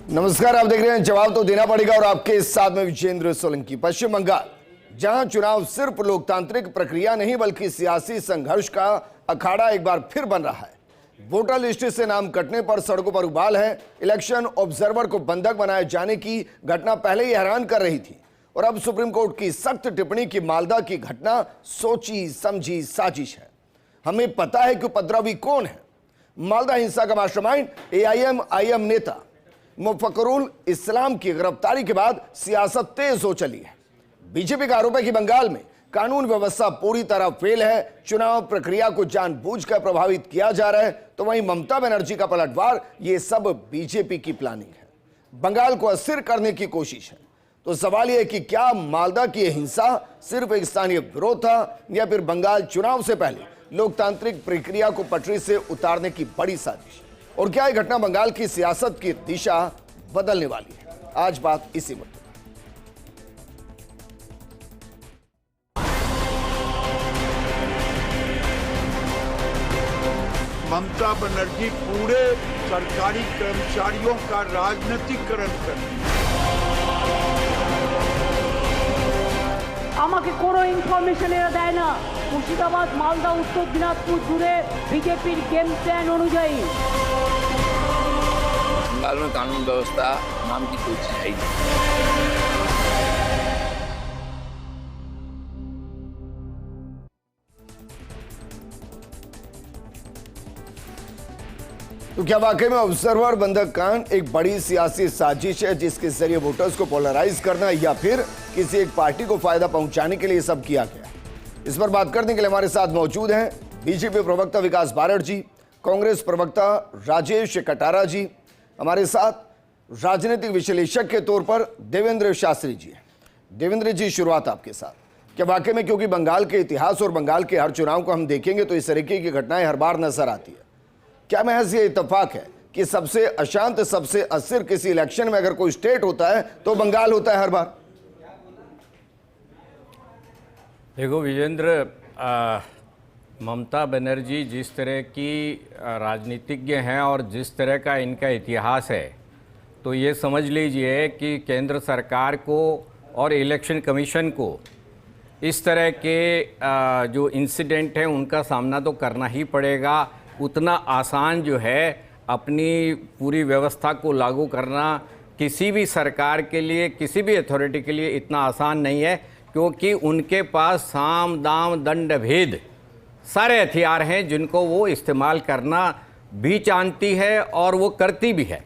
नमस्कार, आप देख रहे हैं जवाब तो देना पड़ेगा और आपके साथ में विजेंद्र सोलंकी। पश्चिम बंगाल, जहां चुनाव सिर्फ लोकतांत्रिक प्रक्रिया नहीं बल्कि सियासी संघर्ष का अखाड़ा एक बार फिर बन रहा है। वोटर लिस्ट से नाम कटने पर सड़कों पर उबाल है। इलेक्शन ऑब्जर्वर को बंधक बनाए जाने की घटना पहले ही हैरान कर रही थी और अब सुप्रीम कोर्ट की सख्त टिप्पणी की मालदा की घटना सोची समझी साजिश है। हमें पता है कि उपद्रवी कौन है। मालदा हिंसा का मास्टरमाइंड AIM नेता मुफक्किरुल इस्लाम की गिरफ्तारी के बाद सियासत तेज हो चली है। बीजेपी का आरोप है कि बंगाल में कानून व्यवस्था पूरी तरह फेल है, चुनाव प्रक्रिया को जानबूझकर प्रभावित किया जा रहा है। तो वहीं ममता बनर्जी का पलटवार, ये सब बीजेपी की प्लानिंग है, बंगाल को अस्थिर करने की कोशिश है। तो सवाल यह है कि क्या मालदा की हिंसा सिर्फ एक स्थानीय विरोध था या फिर बंगाल चुनाव से पहले लोकतांत्रिक प्रक्रिया को पटरी से उतारने की बड़ी साजिश? और क्या यह घटना बंगाल की सियासत की दिशा बदलने वाली है? आज बात इसी मुद्दे पर। ममता बनर्जी पूरे सरकारी कर्मचारियों का राजनीतिकरण कर আমাকে কোনো ইনফরমেশন এরা দেয় না। মুর্শিদাবাদ, মালদা, উত্তর দিনাজপুর জুড়ে বিজেপির गेम प्लान অনুযায়ী बंगाल में कानून व्यवस्था नाम की कोई चीज है ही नहीं। तो क्या वाकई में ऑब्जर्वर बंधक कांड एक बड़ी सियासी साजिश है जिसके जरिए वोटर्स को पोलराइज करना या फिर किसी एक पार्टी को फायदा पहुंचाने के लिए सब किया गया? इस पर बात करने के लिए हमारे साथ मौजूद हैं बीजेपी प्रवक्ता विकास बारड़ जी, कांग्रेस प्रवक्ता राजेश कटारा जी, हमारे साथ राजनीतिक विश्लेषक के तौर पर देवेंद्र शास्त्री जी। देवेंद्र जी, शुरुआत आपके साथ। क्या वाकई में, क्योंकि बंगाल के इतिहास और बंगाल के हर चुनाव को हम देखेंगे तो इस तरीके की घटनाएं हर बार नजर आती है, क्या महज ये इत्तेफाक है कि सबसे अशांत, सबसे अस्थिर किसी इलेक्शन में अगर कोई स्टेट होता है तो बंगाल होता है हर बार? देखो विजेंद्र, ममता बनर्जी जिस तरह की राजनीतिज्ञ हैं और जिस तरह का इनका इतिहास है, तो ये समझ लीजिए कि केंद्र सरकार को और इलेक्शन कमीशन को इस तरह के जो इंसिडेंट हैं उनका सामना तो करना ही पड़ेगा। उतना आसान जो है अपनी पूरी व्यवस्था को लागू करना किसी भी सरकार के लिए, किसी भी अथॉरिटी के लिए इतना आसान नहीं है, क्योंकि उनके पास साम दाम दंड भेद सारे हथियार हैं जिनको वो इस्तेमाल करना भी जानती है और वो करती भी है।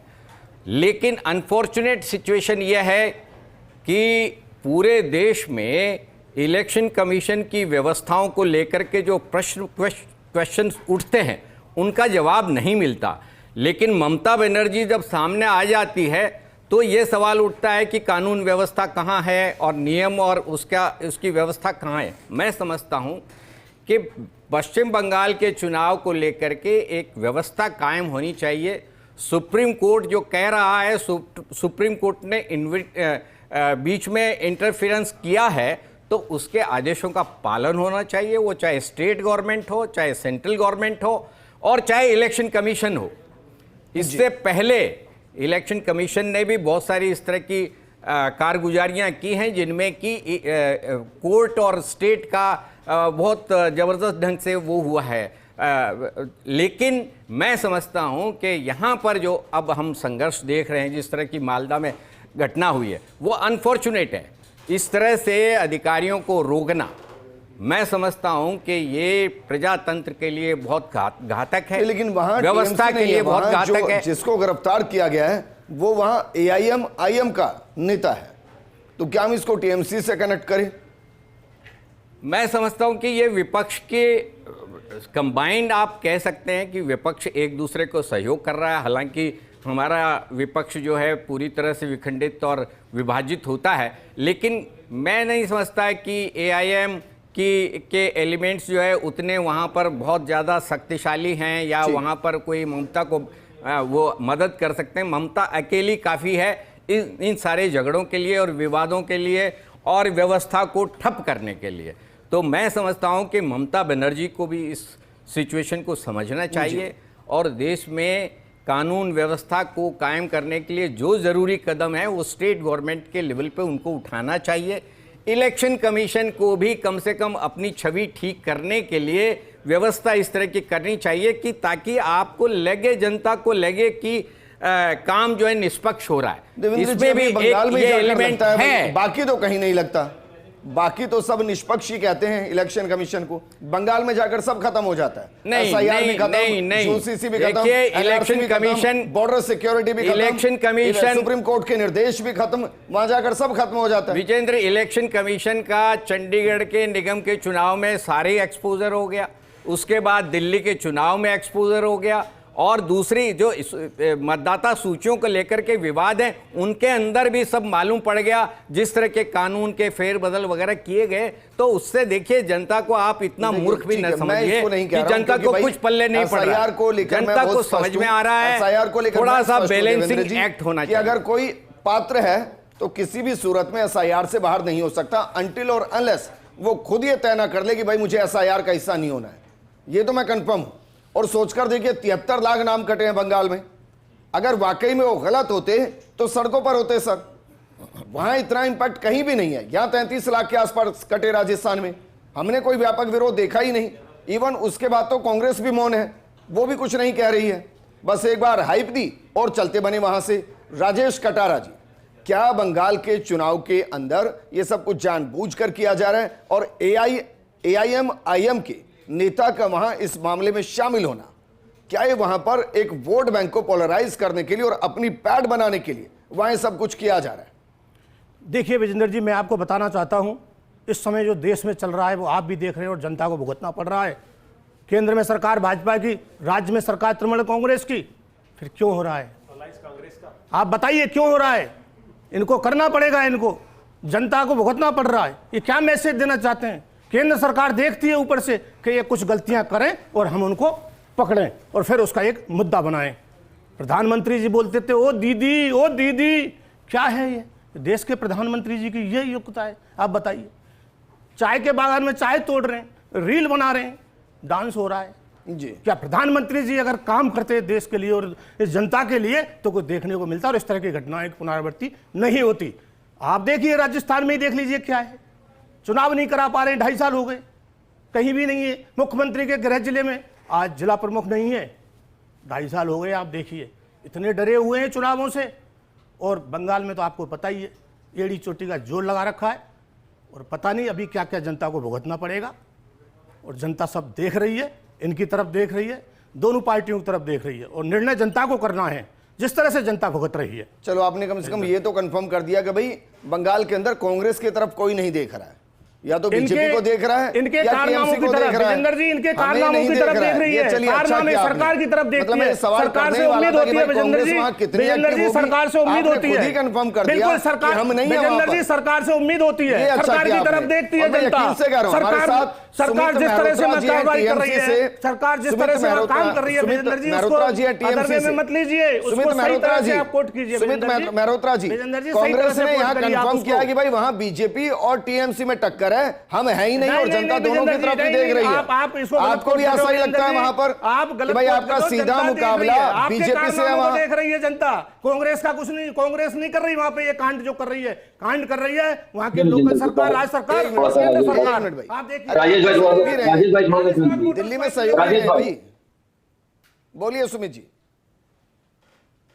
लेकिन अनफॉर्चुनेट सिचुएशन यह है कि पूरे देश में इलेक्शन कमीशन की व्यवस्थाओं को लेकर के जो क्वेश्चन उठते हैं उनका जवाब नहीं मिलता। लेकिन ममता बनर्जी जब सामने आ जाती है तो ये सवाल उठता है कि कानून व्यवस्था कहाँ है और नियम और उसकी व्यवस्था कहाँ है। मैं समझता हूँ कि पश्चिम बंगाल के चुनाव को लेकर के एक व्यवस्था कायम होनी चाहिए। सुप्रीम कोर्ट जो कह रहा है, सुप्रीम कोर्ट ने बीच में इंटरफेरेंस किया है, तो उसके आदेशों का पालन होना चाहिए, वो चाहे स्टेट गवर्नमेंट हो, चाहे सेंट्रल गवर्नमेंट हो और चाहे इलेक्शन कमीशन हो। इससे पहले इलेक्शन कमीशन ने भी बहुत सारी इस तरह की कारगुजारियां की हैं जिनमें कि कोर्ट और स्टेट का बहुत ज़बरदस्त ढंग से वो हुआ है। लेकिन मैं समझता हूं कि यहाँ पर जो अब हम संघर्ष देख रहे हैं, जिस तरह की मालदा में घटना हुई है, वो अनफॉर्चुनेट है। इस तरह से अधिकारियों को रोकना, मैं समझता हूं कि ये प्रजातंत्र के लिए बहुत घातक है, लेकिन वहां व्यवस्था के लिए बहुत घातक है। जिसको गिरफ्तार किया गया है वो वहां AIM का नेता है, तो क्या हम इसको TMC से कनेक्ट करें? मैं समझता हूं कि ये विपक्ष के कंबाइंड, आप कह सकते हैं कि विपक्ष एक दूसरे को सहयोग कर रहा है। हालांकि हमारा विपक्ष जो है पूरी तरह से विखंडित और विभाजित होता है, लेकिन मैं नहीं समझता कि AIM के एलिमेंट्स जो है उतने वहाँ पर बहुत ज़्यादा शक्तिशाली हैं या वहाँ पर कोई ममता को वो मदद कर सकते हैं। ममता अकेली काफ़ी है इन सारे झगड़ों के लिए और विवादों के लिए और व्यवस्था को ठप करने के लिए। तो मैं समझता हूँ कि ममता बनर्जी को भी इस सिचुएशन को समझना चाहिए और देश में कानून व्यवस्था को कायम करने के लिए जो ज़रूरी कदम है वो स्टेट गवर्नमेंट के लेवल पे उनको उठाना चाहिए। इलेक्शन कमीशन को भी कम से कम अपनी छवि ठीक करने के लिए व्यवस्था इस तरह की करनी चाहिए कि ताकि आपको लगे, जनता को लगे कि काम जो है निष्पक्ष हो रहा है। इसमें भी बंगाल में ये एलिमेंट है। बाकी तो कहीं नहीं लगता, बाकी तो सब निष्पक्ष ही कहते हैं इलेक्शन कमीशन को। बंगाल में जाकर सब खत्म हो जाता है। नहीं SIR भी खत्म, नहीं यूसीसी भी खत्म, देखिए NRC इलेक्शन भी खत्म, कमीशन, बॉर्डर सिक्योरिटी भी खत्म, इलेक्शन कमीशन, सुप्रीम कोर्ट के निर्देश भी खत्म, वहां जाकर सब खत्म हो जाता है। विजेंद्र, इलेक्शन कमीशन का चंडीगढ़ के निगम के चुनाव में सारे एक्सपोजर हो गया, उसके बाद दिल्ली के चुनाव में एक्सपोजर हो गया, और दूसरी जो मतदाता सूचियों को लेकर के विवाद हैं उनके अंदर भी सब मालूम पड़ गया। जिस तरह के कानून के फेरबदल वगैरह किए गए, तो उससे देखिए जनता को आप इतना मूर्ख भी न समझिए कि जनता को कुछ पल्ले नहीं पड़ रहा है। जनता को समझ में आ रहा है थोड़ा सा बैलेंसिंग एक्ट होना चाहिए। अगर कोई पात्र है तो किसी भी सूरत में SIR से बाहर नहीं हो सकता अनटिल और अनलेस वो खुद ये तय ना कर ले कि भाई मुझे SIR का हिस्सा नहीं होना है। ये तो मैं कंफर्म हूं। और सोचकर देखिए 73 लाख नाम कटे हैं बंगाल में। अगर वाकई में वो गलत होते तो सड़कों पर होते सर। वहां इतना इंपैक्ट कहीं भी नहीं है। यहां 33 लाख के आसपास कटे राजस्थान में, हमने कोई व्यापक विरोध देखा ही नहीं। इवन उसके बाद तो कांग्रेस भी मौन है, वो भी कुछ नहीं कह रही है, बस एक बार हाइप दी और चलते बने वहां से। राजेश कटारा जी, क्या बंगाल के चुनाव के अंदर ये सब कुछ जानबूझकर किया जा रहा है? और AIM के नेता का वहां इस मामले में शामिल होना, क्या ये वहां पर एक वोट बैंक को पोलराइज करने के लिए और अपनी पैड बनाने के लिए वहां सब कुछ किया जा रहा है? देखिए विजेंद्र जी, मैं आपको बताना चाहता हूं, इस समय जो देश में चल रहा है वो आप भी देख रहे हैं और जनता को भुगतना पड़ रहा है। केंद्र में सरकार भाजपा की, राज्य में सरकार तृणमूल कांग्रेस की। फिर क्यों हो रहा है? आप बताइए क्यों हो रहा है? इनको करना पड़ेगा, इनको जनता को भुगतना पड़ रहा है। ये क्या मैसेज देना चाहते हैं? केंद्र सरकार देखती है ऊपर से कि ये कुछ गलतियां करें और हम उनको पकड़ें और फिर उसका एक मुद्दा बनाएं। प्रधानमंत्री जी बोलते थे ओ दीदी, क्या है ये? देश के प्रधानमंत्री जी की ये योग्यता है? आप बताइए। चाय के बागान में चाय तोड़ रहे हैं, रील बना रहे हैं, डांस हो रहा है जी। क्या प्रधानमंत्री जी अगर काम करते देश के लिए और इस जनता के लिए तो कुछ देखने को मिलता और इस तरह की घटनाएं पुनरावृत्ति नहीं होती। आप देखिए राजस्थान में ही देख लीजिए क्या है। चुनाव नहीं करा पा रहे, 2.5 साल हो गए, कहीं भी नहीं है। मुख्यमंत्री के गृह जिले में आज जिला प्रमुख नहीं है, 2.5 साल हो गए। आप देखिए इतने डरे हुए हैं चुनावों से। और बंगाल में तो आपको पता ही है, एड़ी चोटी का जोर लगा रखा है और पता नहीं अभी क्या क्या जनता को भुगतना पड़ेगा। और जनता सब देख रही है, इनकी तरफ देख रही है, दोनों पार्टियों की तरफ देख रही है और निर्णय जनता को करना है जिस तरह से जनता भुगत रही है। चलो, आपने कम से कम ये तो कंफर्म कर दिया कि भाई बंगाल के अंदर कांग्रेस की तरफ कोई नहीं देख रहा है, या तो बीजेपी को देख रहा है, इनके कारनामों की तरफ विजेंद्र जी, इनके कारनामों की तरफ देख रही है। कारनामे सरकार की तरफ देखती है। सरकार से उम्मीद होती है विजेंद्र जी, सरकार से उम्मीद होती है। बिल्कुल सरकार, विजेंद्र जी सरकार से उम्मीद होती है, सरकार की तरफ देखती है जनता। सरकार जिस तरह से कार्रवाई कर रही है, सरकार जिस तरह से काम कर रही है विजेंद्र जी, उसको अदर वे में मत लीजिए, उसको सही तरह से आप कोट कीजिए। सुमित मेहरोत्रा जी, कांग्रेस ने यहाँ कंफर्म किया कि भाई वहां बीजेपी और टीएमसी में टक्कर है, हम है ही नहीं और जनता दोनों की तरफ ही देख रही है। आपको भी ऐसा ही लगता है वहां पर कि भाई आपका सीधा मुकाबला बीजेपी से है? वहां देख रही है जनता, कांग्रेस का कुछ नहीं, कांग्रेस नहीं कर रही वहां पे ये कांड जो कर रही है, कांड कर रही है वहां के लोकल सरकार, राज्य सरकार, केंद्र सरकार। आप देखिए दिल्ली में सहयोग है भाई। बोलिए सुमित जी।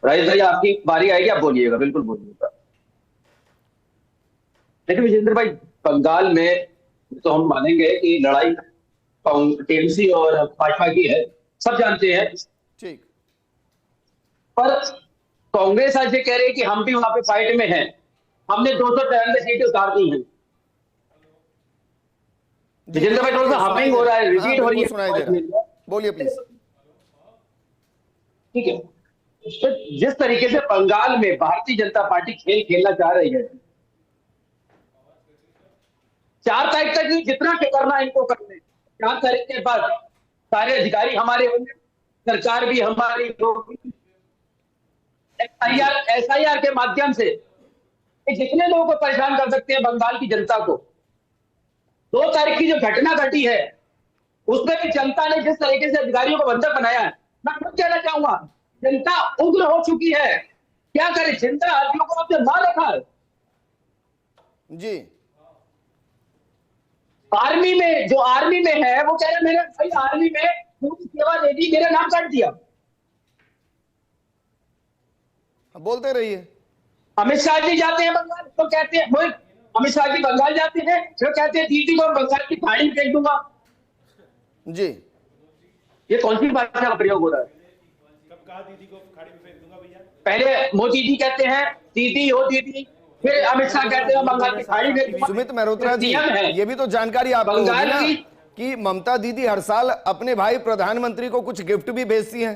राजेश भाई आपकी बारी आएगी, आप बोलिएगा, बिल्कुल बोलिएगा। देखिए विजेंद्र भाई, बंगाल में तो हम मानेंगे कि लड़ाई टीएमसी और भाजपा की है, सब जानते हैं, ठीक। पर कांग्रेस आज ये कह रही है कि हम भी वहां पे फाइट में हैं, हमने 293 सीटें उतार दी हैं। विजेंद्र भाई थोड़ा सा हमिंग हो रहा है, रिपीट हो रही है, बोलिए प्लीज। ठीक है, तो जिस तरीके से बंगाल में भारतीय जनता पार्टी खेल खेलना चाह रही है, 4 तारीख तक जितना करना इनको कर ले, 4 तारीख के बाद सारे अधिकारी हमारे होंगे, सरकार भी हमारी होगी। SIR के माध्यम से जितने लोगों को परेशान कर सकते हैं बंगाल की जनता को। 2 तारीख की जो घटना घटी है उसमें भी जनता ने जिस तरीके से अधिकारियों को बंधक बनाया है, मैं खुद कहना चाहूंगा जनता उग्र हो चुकी है। क्या करे, जनता आदमियों को आपने मार रखा है। जी आर्मी में, जो आर्मी में है वो कह रहे मैंने भाई आर्मी में पूरी सेवा दे दी, मेरा नाम काट दिया। बोलते रहिए। अमित शाह जी जाते हैं बंगाल तो कहते हैं, वो अमित शाह जी बंगाल जाते हैं तो कहते हैं दीदी को बंगाल की खाड़ी में फेंक दूंगा। जी ये कौन सी भाषा का प्रयोग हो रहा है? कब कहा दीदी को खाड़ी में फेंक दूंगा भैया? पहले मोदी जी कहते हैं दीदी हो दीदी, फिर अमित शाह कहते हैं बंगाल की खाड़ी में फेंक दूंगा। सुमित मेहरोत्रा जी, नियम है। ये भी तो जानकारी आपको होगी बंगाल ना की कि ममता दीदी हर साल अपने भाई प्रधानमंत्री को कुछ गिफ्ट भी भेजती हैं।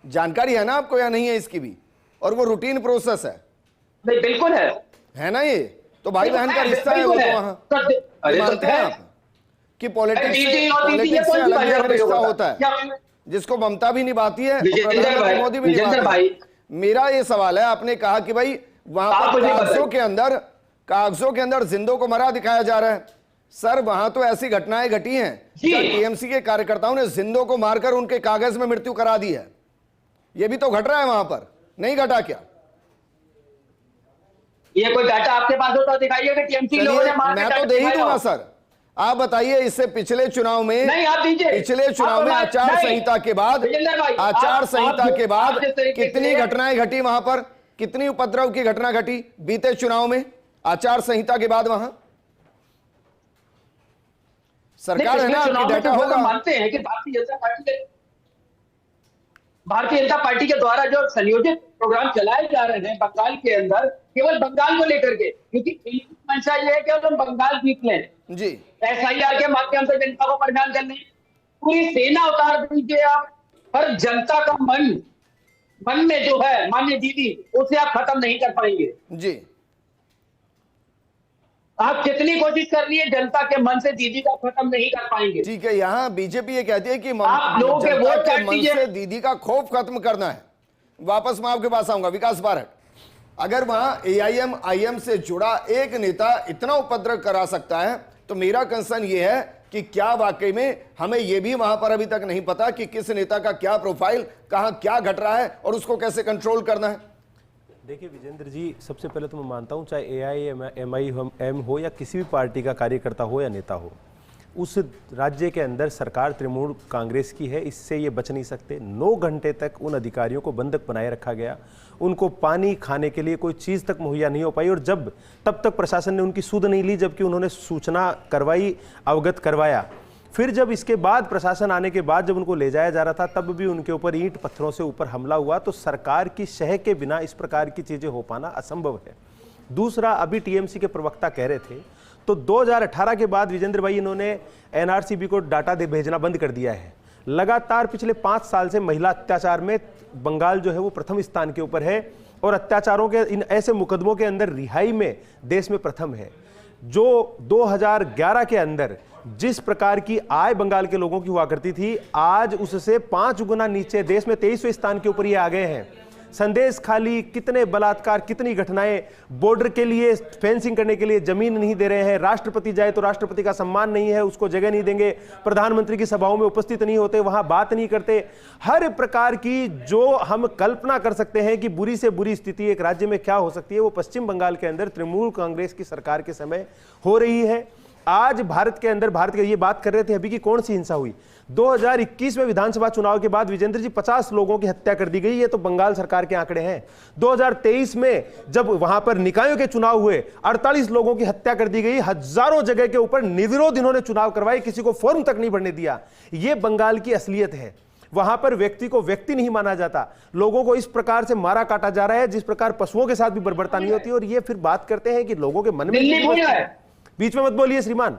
जानकारी है ना आपको या नहीं है इसकी भी? और वो रूटीन प्रोसेस है। नहीं, बिल्कुल है ना? ये तो भाई बहन का रिश्ता है वो तो वहां मानते हैं आप कि पॉलिटिक्स से अलग एक रिश्ता होता है जिसको ममता भी निभाती है और प्रधानमंत्री मोदी भी निभाते हैं। मेरा ये सवाल है, आपने कहा कि भाई वहां पर कागजों के अंदर जिंदों को मरा दिखाया जा रहा है। सर वहां तो ऐसी घटनाएं घटी हैं जहां टीएमसी के कार्यकर्ताओं ने जिंदों को मारकर उनके कागज में मृत्यु करा दी है। ये भी तो घट रहा है वहां पर, नहीं घटा क्या? ये कोई डाटा आपके पास हो तो दिखाइए कि टीएमसी लोगों ने मार के मैं तो दे ही दूंगा सर। आप बताइए, इससे पिछले चुनाव में, नहीं आप दीजिए, पिछले चुनाव में आचार संहिता के बाद, आचार संहिता के बाद कितनी घटनाएं घटी वहां पर? कितनी उपद्रव की घटना घटी बीते चुनाव में आचार संहिता के बाद? वहां सरकार है ना, आपकी डाटा होगा। मानते हैं कि भारतीय जनता पार्टी के द्वारा जो संयोजित प्रोग्राम चलाए जा रहे हैं बंगाल के अंदर, केवल बंगाल को लेकर के, क्योंकि मंशा ये है कि हम बंगाल जीत लें जी, एसआईआर के माध्यम से जनता को परेशान करने, पूरी सेना उतार दीजिए आप, पर जनता का मन में जो है माननीय दीदी, उसे आप खत्म नहीं कर पाएंगे जी। आप कितनी कोशिश कर रही है, जनता के मन से दीदी का खत्म नहीं कर पाएंगे। ठीक है, यहाँ बीजेपी ये कहती है कि आप लोगों के वोट जनता के काट मन दीजिए। से दीदी का खौफ खत्म करना है। वापस मैं आपके पास आऊंगा। विकास बारट, अगर वहां AIM-IM से जुड़ा एक नेता इतना उपद्रव करा सकता है तो मेरा कंसर्न ये है कि क्या वाकई में हमें यह भी वहां पर अभी तक नहीं पता कि किस नेता का क्या प्रोफाइल, कहां क्या घट रहा है और उसको कैसे कंट्रोल करना है। देखिए विजेंद्र जी, सबसे पहले तो मैं मानता हूं चाहे AIM हो या किसी भी पार्टी का कार्यकर्ता हो या नेता हो, उस राज्य के अंदर सरकार तृणमूल कांग्रेस की है, इससे ये बच नहीं सकते। 9 घंटे तक उन अधिकारियों को बंधक बनाए रखा गया, उनको पानी खाने के लिए कोई चीज़ तक मुहैया नहीं हो पाई, और तब तक प्रशासन ने उनकी सुध नहीं ली, जबकि उन्होंने सूचना करवाई, अवगत करवाया। फिर जब इसके बाद प्रशासन आने के बाद जब उनको ले जाया जा रहा था, तब भी उनके ऊपर ईंट पत्थरों से ऊपर हमला हुआ। तो सरकार की शह के बिना इस प्रकार की चीज़ें हो पाना असंभव है। दूसरा, अभी टीएमसी के प्रवक्ता कह रहे थे, तो 2018 के बाद विजेंद्र भाई इन्होंने NRCB को डाटा भेजना बंद कर दिया है। लगातार पिछले 5 साल से महिला अत्याचार में बंगाल जो है वो प्रथम स्थान के ऊपर है, और अत्याचारों के इन ऐसे मुकदमों के अंदर रिहाई में देश में प्रथम है। जो 2011 के अंदर जिस प्रकार की आय बंगाल के लोगों की हुआ करती थी, आज उससे 5 गुना नीचे देश में 23वें स्थान के ऊपर ये आ गए हैं। संदेश खाली, कितने बलात्कार, कितनी घटनाएं, बॉर्डर के लिए फेंसिंग करने के लिए जमीन नहीं दे रहे हैं, राष्ट्रपति जाए तो राष्ट्रपति का सम्मान नहीं है, उसको जगह नहीं देंगे, प्रधानमंत्री की सभाओं में उपस्थित नहीं होते, वहां बात नहीं करते। हर प्रकार की जो हम कल्पना कर सकते हैं कि बुरी से बुरी स्थिति एक राज्य में क्या हो सकती है, वो पश्चिम बंगाल के अंदर तृणमूल कांग्रेस की सरकार के समय हो रही है। आज भारत के ये बात कर रहे थे अभी कि कौन सी हिंसा हुई। 2021 में विधानसभा चुनाव के बाद विजेंद्र जी 50 लोगों की हत्या कर दी गई, ये तो बंगाल सरकार के आंकड़े हैं। 2023 में जब वहां पर निकायों के चुनाव हुए, 48 लोगों की हत्या कर दी गई, हजारों जगह के ऊपर निर्विरोध इन्होंने चुनाव करवाए, किसी को फॉर्म तक नहीं भरने दिया। ये बंगाल की असलियत है। वहां पर व्यक्ति को व्यक्ति नहीं माना जाता, लोगों को इस प्रकार से मारा काटा जा रहा है जिस प्रकार पशुओं के साथ भी बर्बरता नहीं होती। और ये फिर बात करते हैं कि लोगों के मन में, बीच में मत बोलिए श्रीमान।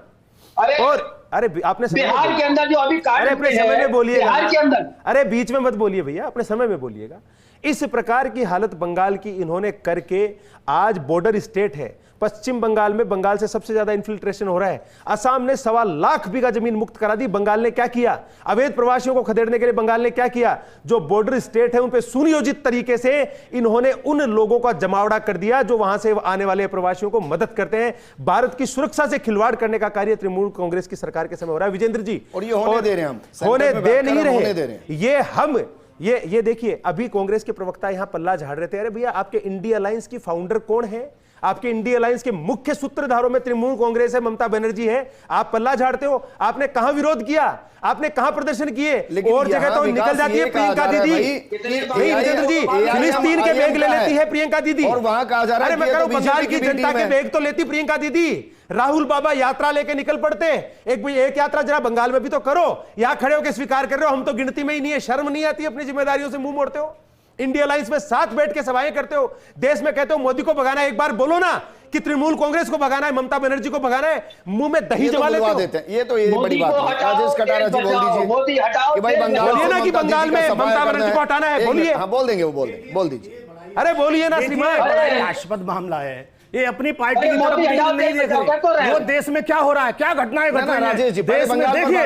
और अरे आपने बिहार के अंदर जो अभी अरे अपने समय में बोलिएगा, बिहार के अंदर, अरे बीच में मत बोलिए भैया, अपने समय में बोलिएगा। इस प्रकार की हालत बंगाल की इन्होंने करके, आज बॉर्डर स्टेट है पश्चिम बंगाल में, बंगाल से सबसे ज्यादा इन्फिल्ट्रेशन हो रहा है। असम ने 1.25 लाख बीघा जमीन मुक्त करा दी। बंगाल ने क्या किया? अवैध प्रवासियों को खदेड़ने के लिए बंगाल ने क्या किया? जो बॉर्डर स्टेट है उन पे सुनियोजित तरीके से इन्होंने उन लोगों का जमावड़ा कर दिया जो वहां से आने वाले प्रवासियों को मदद करते हैं। भारत की सुरक्षा से खिलवाड़ करने का कार्य तृणमूल कांग्रेस की सरकार के समय हो रहा है विजेंद्र जी। और ये होने दे रहे हैं हम, होने दे नहीं रहे। ये हम ये देखिए, अभी कांग्रेस के प्रवक्ता यहां पल्ला झाड़ रहे थे, अरे भैया आपके इंडिया अलायंस की फाउंडर कौन है? आपके इंडिया अलायंस के मुख्य सूत्रधारों में तृणमूल कांग्रेस है, ममता बनर्जी है, आप पल्ला झाड़ते हो। आपने कहां विरोध किया, आपने कहां प्रदर्शन किए? और जगह तो निकल जाती है प्रियंका दीदी। नहीं विजेंद्र जी, फिलिस्तीन के बैग ले लेती है प्रियंका दीदी, और वहां कहा जा रहा है अरे मैं कह बंगाल की जनता के बैग तो लेती प्रियंका दीदी। राहुल बाबा यात्रा लेके निकल पड़ते, एक यात्रा जरा बंगाल में भी तो करो। यहां खड़े होकर स्वीकार कर रहे हो हम तो गिनती में ही नहीं है, शर्म नहीं आती? अपनी जिम्मेदारियों से मुंह मोड़ते हो, इंडिया अलायंस में साथ बैठ के सभाएं करते हो, देश में कहते हो मोदी को भगाना है। एक बार बोलो ना कि तृणमूल कांग्रेस को भगाना है, ममता बनर्जी को भगाना है, मुंह में दही जमा लेते हो। ये तो ये बड़ी बात है। राजेश कटारा जी बोल दीजिए कि भाई बंगाल, बोलिए ना कि बंगाल में ममता बनर्जी को हटाना है, बोलिए। हाँ बोल देंगे, वो बोल दीजिए। अरे बोलिए ना श्रीमान। हास्यास्पद मामला है ये, अपनी पार्टी की तरफ नहीं देख रहे वो देश में क्या हो रहा है, क्या घटनाएं घट रही हैं। राजेश जी देश में देखिए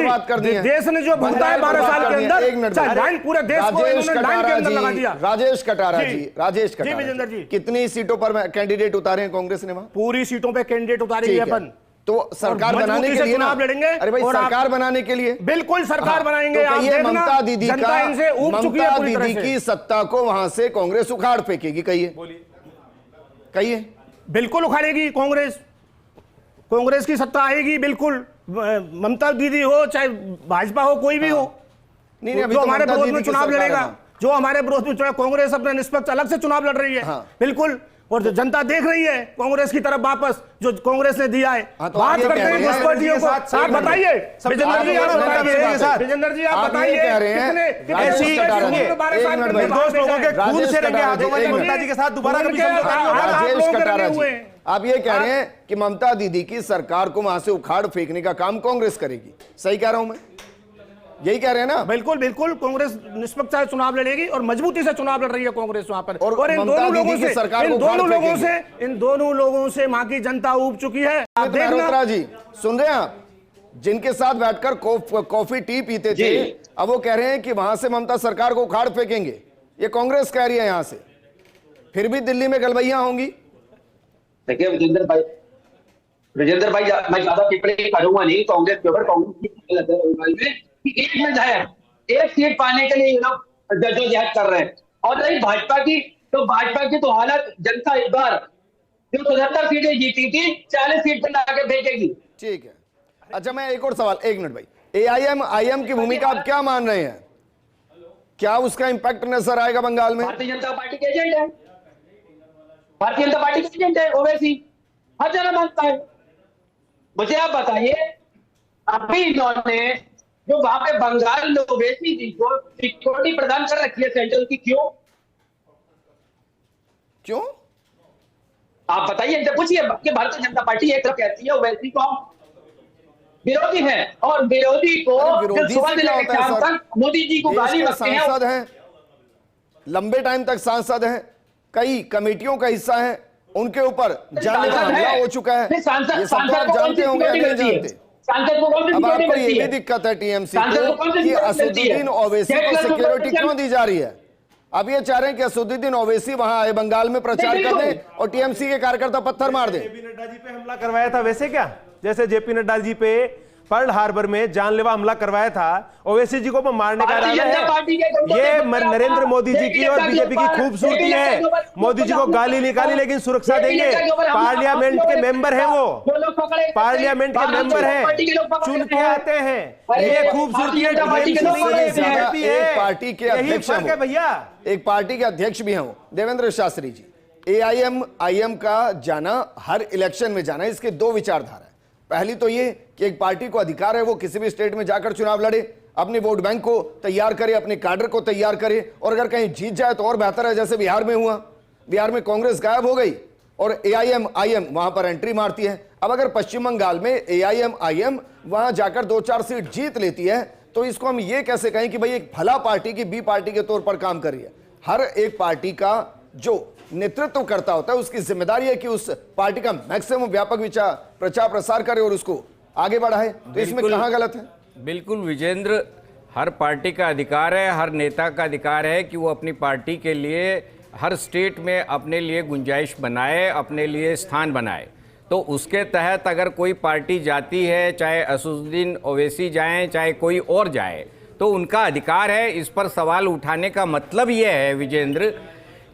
बात कर दी, देश ने जो भुगता है 12 साल के अंदर, लाइन पूरे देश को इन्होंने लाइन के अंदर लगा दिया। राजेश कटारा जी, कितनी सीटों पर कैंडिडेट उतारे हैं कांग्रेस ने? वहां पूरी सीटों पे कैंडिडेट उतारेंगे अपन, तो सरकार बनाने के लिए चुनाव लड़ेंगे। अरे भाई सरकार बनाने के लिए बिल्कुल सरकार बनाएंगे। तो ये ममता दीदी की सत्ता को वहां से कांग्रेस उखाड़ फेंकेगी, कहिए। बिल्कुल उखाड़ेगी कांग्रेस, कांग्रेस की सत्ता आएगी बिल्कुल, ममता दीदी हो चाहे भाजपा हो, कोई भी हो। नहीं, जो हमारे विरोध में चुनाव लड़ेगा, जो हमारे विरोध में चुनाव, कांग्रेस अपने निष्पक्ष अलग से चुनाव लड़ रही है बिल्कुल, और जनता देख रही है कांग्रेस की तरफ वापस जो कांग्रेस ने दिया है। बात करते हैं घुसपैठियों को, आप बताइए विजेंद्र जी, विजेंद्र जी आप बताइए ऐसी निर्दोष लोगों के खून से रंगे हाथों में ममता जी के साथ दोबारा कभी समझौता नहीं होगा। राजेश कटारा जी, आप ये कह रहे हैं कि ममता दीदी की सरकार को वहां से उखाड़ फेंकने का काम कांग्रेस करेगी, सही कह रहा हूं मैं? यही कह रहे हैं ना? बिल्कुल बिल्कुल, कांग्रेस निष्पक्ष चुनाव लड़ेगी और मजबूती से चुनाव लड़ रही है कांग्रेस वहां पर। और इन दोनों लोगों से वहां की जनता ऊब चुकी है। आप देखना जी, सुन रहे हैं आप, जिनके साथ बैठकर कॉफी टी पीते थे, अब वो कह रहे हैं कि वहां से ममता सरकार को उखाड़ फेंकेंगे। ये कांग्रेस कह रही है यहां से, फिर भी दिल्ली में गलबैयां होंगी। देखिए विजेंद्र भाई, मैं ज्यादा टिप्पणी करूंगा नहीं कांग्रेस के ऊपर। कांग्रेस एक मिनट है, एक सीट पाने के लिए ये लोग जद्दोजहद कर रहे हैं। और रही भाजपा की, तो हालत जनता इस बार जो 73 सीटें जीती थी 40 सीट पर लाके भेजेगी। ठीक है, अच्छा मैं एक और सवाल, एक मिनट भाई, AIM की भूमिका आप क्या मान रहे हैं? क्या उसका इंपैक्ट नजर आएगा बंगाल में? भारतीय जनता पार्टी के एजेंट है, भारतीय जनता पार्टी के एजेंट है ओवैसी, हर जगह मानता है। मुझे आप बताइए, अभी इन्होंने जो वहां पे बंगाल में ओवैसी जी को सिक्योरिटी प्रदान कर रखी है सेंट्रल की, क्यों आप बताइए, इनसे पूछिए कि भारतीय जनता पार्टी एक तरफ कहती है ओवैसी को विरोधी है, और विरोधी को सुबह से लेकर शाम तक मोदी जी को गाली बकते हैं। सांसद हैं, लंबे टाइम तक सांसद हैं, कई कमेटियों का हिस्सा है, उनके ऊपर जानलेवा हमला हो चुका है। सांसद आप जानते होंगे या नहीं जानते? अब आपको ये भी दिक्कत है टीएमसी को कि असदुद्दीन ओवैसी को सिक्योरिटी क्यों दी जा रही है? अब ये चाह रहे हैं कि असदुद्दीन ओवैसी वहां आए, बंगाल में प्रचार कर दें और टीएमसी के कार्यकर्ता पत्थर मार दें। जेपी नड्डा जी पे हमला करवाया था वैसे क्या? जैसे जेपी नड्डा जी पे पर्ल हार्बर में जानलेवा हमला करवाया था, ओवैसी जी को मारने का इरादा है। ये नरेंद्र मोदी जी की और बीजेपी की खूबसूरती है। मोदी जी को गाली निकाली लेकिन सुरक्षा देंगे। पार्लियामेंट के मेंबर हैं, वो पार्लियामेंट के मेंबर हैं, चुन के आते हैं। ये खूबसूरती है पार्टी के अध्यक्ष भैया, एक पार्टी के अध्यक्ष भी हैं वो देवेंद्र शास्त्री जी। AIM का जाना, हर इलेक्शन में जाना, इसके दो विचारधारा है। पहली तो ये कि एक पार्टी को अधिकार है वो किसी भी स्टेट में जाकर चुनाव लड़े, अपने वोट बैंक को तैयार करे, अपने कैडर को तैयार करे, और अगर कहीं जीत जाए तो और बेहतर है, जैसे बिहार में हुआ। बिहार में कांग्रेस गायब हो गई और AIM वहां पर एंट्री मारती है। अब अगर पश्चिम बंगाल में AIM वहां जाकर 2-4 सीट जीत लेती है तो इसको हम ये कैसे कहें कि भाई एक भला पार्टी की बी पार्टी के तौर पर काम कर रही है? हर एक पार्टी का जो नेतृत्व करता होता है उसकी जिम्मेदारी है कि उस पार्टी का मैक्सिमम व्यापक प्रचार प्रसार करे और उसको आगे बढ़ाए। तो इसमें कहां गलत है? बिल्कुल विजेंद्र, हर पार्टी का अधिकार है, हर नेता का अधिकार है कि वो अपनी पार्टी के लिए हर स्टेट में अपने लिए गुंजाइश बनाए, अपने लिए स्थान बनाए। तो उसके तहत अगर कोई पार्टी जाती है, चाहे असदुद्दीन ओवैसी जाएं, चाहे कोई और जाए, तो उनका अधिकार है। इस पर सवाल उठाने का मतलब यह है विजेंद्र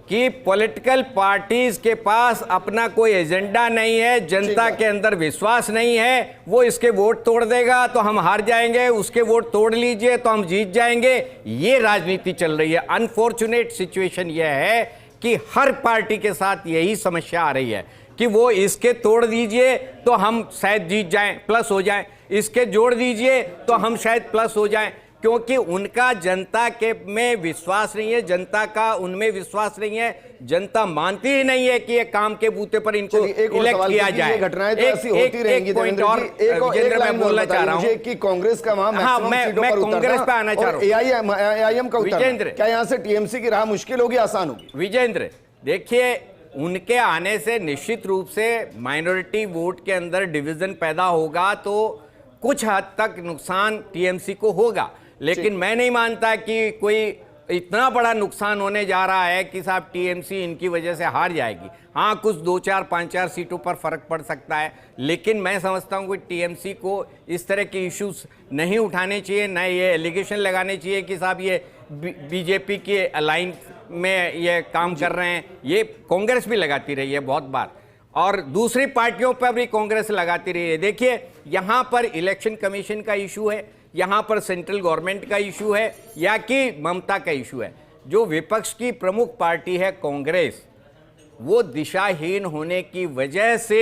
कि पॉलिटिकल पार्टीज के पास अपना कोई एजेंडा नहीं है, जनता के अंदर विश्वास नहीं है। वो इसके वोट तोड़ देगा तो हम हार जाएंगे, उसके वोट तोड़ लीजिए तो हम जीत जाएंगे, ये राजनीति चल रही है। अनफॉर्चुनेट सिचुएशन यह है कि हर पार्टी के साथ यही समस्या आ रही है कि वो इसके तोड़ दीजिए तो हम शायद जीत जाएं, प्लस हो जाएं, इसके जोड़ दीजिए तो हम शायद प्लस हो जाएं, क्योंकि उनका जनता के में विश्वास नहीं है, जनता का उनमें विश्वास नहीं है। जनता मानती ही नहीं है कि ये काम के बूते पर इनको इलेक्ट किया जाए। घटनाएं तो ऐसी होती रहेंगी। पॉइंट और विजेंद्र मैं बोलना चाह रहा हूं कि कांग्रेस का वहां हाँ, मैं कांग्रेस पे आना चाह रहा हूं। एआईएम का विजेंद्र, क्या यहां से टीएमसी की राह मुश्किल होगी, आसान होगी? विजेंद्र देखिए, उनके आने से निश्चित रूप से माइनॉरिटी वोट के अंदर डिवीजन पैदा होगा, तो कुछ हद तक नुकसान टीएमसी को होगा, लेकिन मैं नहीं मानता कि कोई इतना बड़ा नुकसान होने जा रहा है कि साहब टीएमसी इनकी वजह से हार जाएगी। हाँ, कुछ 2-4, 5-4 सीटों पर फर्क पड़ सकता है, लेकिन मैं समझता हूँ कि टीएमसी को इस तरह के इश्यूज नहीं उठाने चाहिए, न ये एलिगेशन लगाने चाहिए कि साहब ये बीजेपी के अलाइन में ये काम कर रहे हैं। ये कांग्रेस भी लगाती रही है बहुत बार, और दूसरी पार्टियों पर भी कांग्रेस लगाती रही है। देखिए, यहाँ पर इलेक्शन कमीशन का इशू है, यहाँ पर सेंट्रल गवर्नमेंट का इशू है, या कि ममता का इशू है। जो विपक्ष की प्रमुख पार्टी है कांग्रेस, वो दिशाहीन होने की वजह से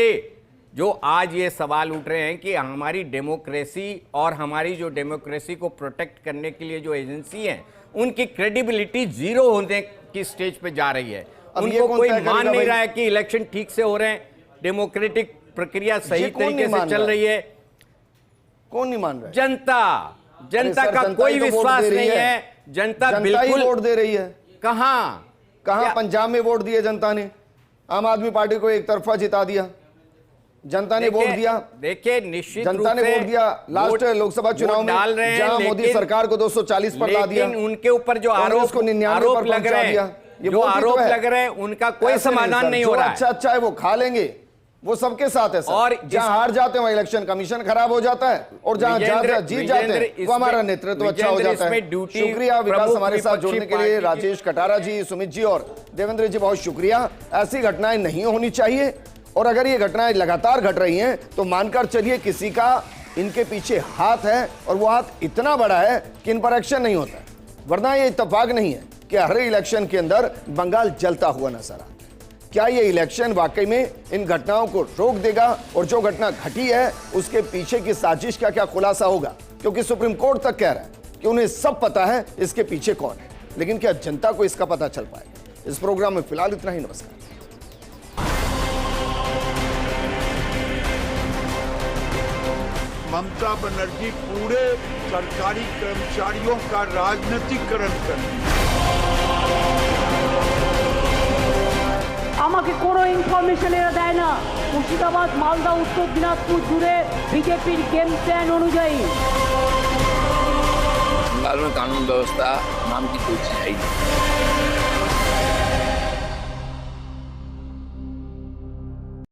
जो आज ये सवाल उठ रहे हैं कि हमारी डेमोक्रेसी और हमारी जो डेमोक्रेसी को प्रोटेक्ट करने के लिए जो एजेंसी है, उनकी क्रेडिबिलिटी जीरो होने की स्टेज पे जा रही है। उनको कोई मान नहीं रहा है कि इलेक्शन ठीक से हो रहे हैं, डेमोक्रेटिक प्रक्रिया सही तरीके से चल रही है। कौन नहीं मान रहा है? जनता का कोई विश्वास नहीं है। जनता बिल्कुल वोट दे रही है। कहां पंजाब में वोट दिए जनता ने, आम आदमी पार्टी को एक तरफा जिता दिया, जनता ने वोट दिया। देखिए, निश्चित जनता ने वोट दिया लास्ट लोकसभा चुनाव में, जहां मोदी सरकार को 240 पर ला दिया। उनके ऊपर जो आरोप लग रहे हैं, उनका कोई समाधान नहीं हो रहा है। अच्छा है, वो खा लेंगे, वो सबके साथ है सर। और जहां हार जाते हैं वहां इलेक्शन कमीशन खराब हो जाता है, और जहां जीत जाते हैं वो हमारा नेतृत्व अच्छा हो जाता है। शुक्रिया विकास, हमारे साथ जुड़ने के लिए। राजेश कटारा जी, सुमित जी और देवेंद्र जी, बहुत शुक्रिया। ऐसी घटनाएं नहीं होनी चाहिए, और अगर ये घटनाएं लगातार घट रही हैं तो मानकर चलिए किसी का इनके पीछे हाथ है, और वो हाथ इतना बड़ा है कि इन पर एक्शन नहीं होता है। वरना ये इत्तेफाक नहीं है कि हर इलेक्शन के अंदर बंगाल जलता हुआ नजर आता है। क्या ये इलेक्शन वाकई में इन घटनाओं को रोक देगा, और जो घटना घटी है उसके पीछे की साजिश का क्या खुलासा होगा? क्योंकि सुप्रीम कोर्ट तक कह रहा है कि उन्हें सब पता है इसके पीछे कौन है, लेकिन क्या जनता को इसका पता चल पाएगा? इस प्रोग्राम में फिलहाल इतना ही। नमस्कार। ममता बनर्जी पूरे सरकारी कर्मचारियों का राजनीतिकरण कर আমাকে কোনো ইনফরমেশন এরা দেয় না। মুর্শিদাবাদ, মালদা, উত্তর দিনাজপুর জুড়ে বিজেপির गेम प्लान অনুযায়ী बंगाल में कानून व्यवस्था नाम की कोई चीज है ही नहीं।